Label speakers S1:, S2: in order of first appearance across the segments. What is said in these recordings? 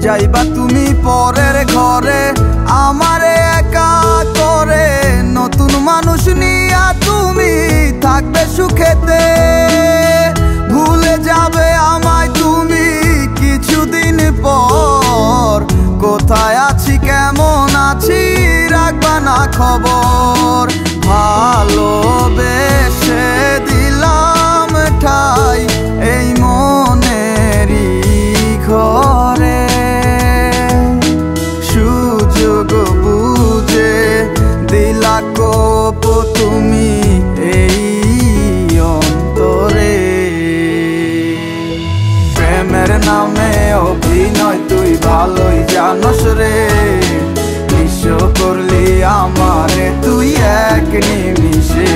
S1: যাইবা তুমি পরের ঘরে আমারে একা করে, নতুন মানুষ নিয়া তুমি থাকবে সুখেতে। ভুলে যাবে আমায় তুমি কিছুদিন পর, কোথায় আছি কেমন আছি রাখবা না খবর। ভালোবেসে দিলাম ঠাই এই মনেরই ঘরে, সুযোগ বুঝে দিলা কোপ তুমি এই অন্তরে। প্রেমের নামে অভিনয় তুই ভালোই জানস রে, নিঃস্ব করলি আমারে তুই এক নিমিষে।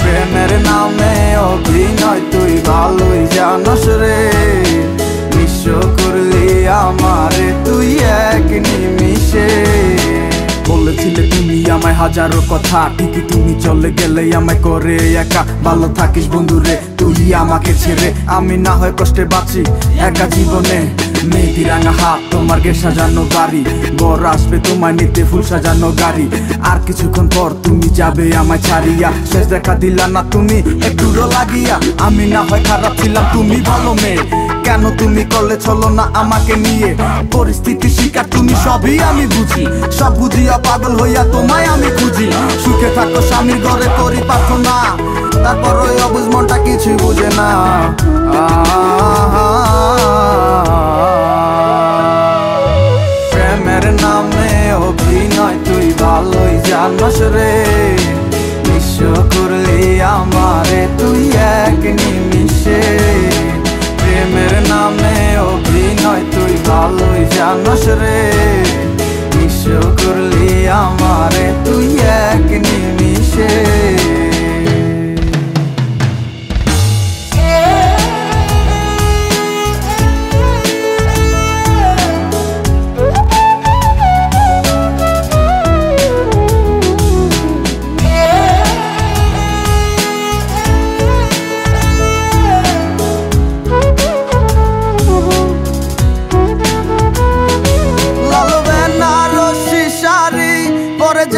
S1: প্রেমের নামে অভিনয় তুই ভালোই জানস রে, নিঃস্ব করলি আমারে তুই এক নিমিষে। বলেছিলে তুমি আমায় হাজারো কথা, ঠিকই তুমি চলে গেলে আমায় করে একা। ভালো থাকিস বন্ধুরে তুই আমাকে ছেড়ে, আমি না হয় কষ্টে বাঁচি একা জীবনে। মেয়েটি রাঙা হাত তোমার গে সাজানো বাড়ি, বর আসবে তোমায় নিতে ফুল সাজানো গাড়ি। আর কিছুক্ষণ পর তুমি যাবে আমায় ছাড়িয়া, শেষ দেখা দিলা না তুমি একটুরো লাগিয়া। আমি না হয় খারাপ ছিলাম তুমি ভালো মেয়ে, কেন তুমি করলে চলো না আমাকে নিয়ে। পরিস্থিতি শিকার তুমি সবই আমি বুঝি, সব বুঝিয়া পাগল হইয়া তোমায় আমি খুঁজি। সুখে থাকো স্বামীর ঘরে করি প্রার্থনা, তারপর ওই অবুঝ মনটা কিছুই বুঝে না। প্রেমের নামে অভিনয় তুই ভালোই জানস রে, নিঃস্ব করলি আমারে তুই এক নিমিষে। প্রেমের নামে অভিনয় তুই ভালোই জানস রে, নিঃস্ব করলি আমারে তুই এক নিমিষে।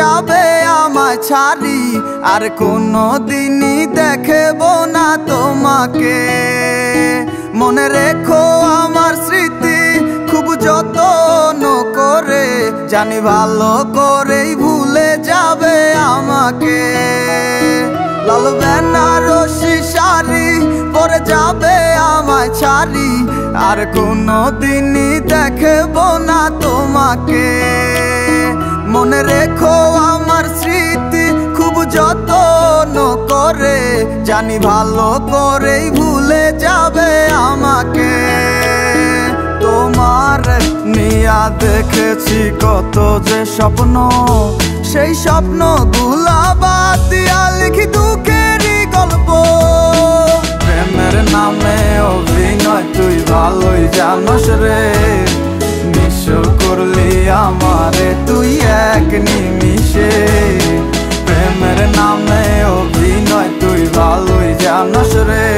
S1: যাবে আমায় ছাড়ি আর কোনো দিনই দেখব না তোমাকে। মনে রেখো আমার স্মৃতি খুব যত্ন করে, জানি ভালো করেই ভুলে যাবে আমাকে। লাল বেনারসি শাড়ি পরে যাবে আমায় ছাড়ি আর কোনো দিনই দেখব না তোমাকে। মনে রেখো আমার স্মৃতি খুব যত্ন করে, জানি ভালো করেই ভুলে যাবে আমাকে। তোমার নিয়া দেখেছি কত যে স্বপ্ন, সেই স্বপ্ন গুলা বাদ দিয়া লিখি দুঃখেরই গল্প। প্রেমের নামে অভিনয় তুই ভালোই জানস রে, নিঃস্ব করলি আমারে তুই এক নিমিষে। প্রেমের নামে অভিনয় তুই ভালোই জানস রে,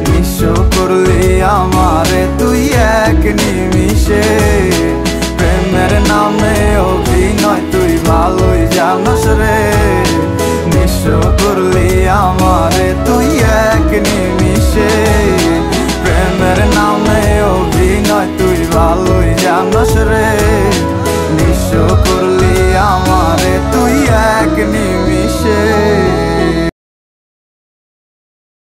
S1: নিঃস্ব করলি আমারে তুই এক নিমিষে। প্রেমের নামে অভিনয় তুই ভালোই জানস রে, নিঃস্ব করলি আমারে তুই এক নিমিষে। প্রেমের নামে অভিনয় তুই ভালোই জানস রে।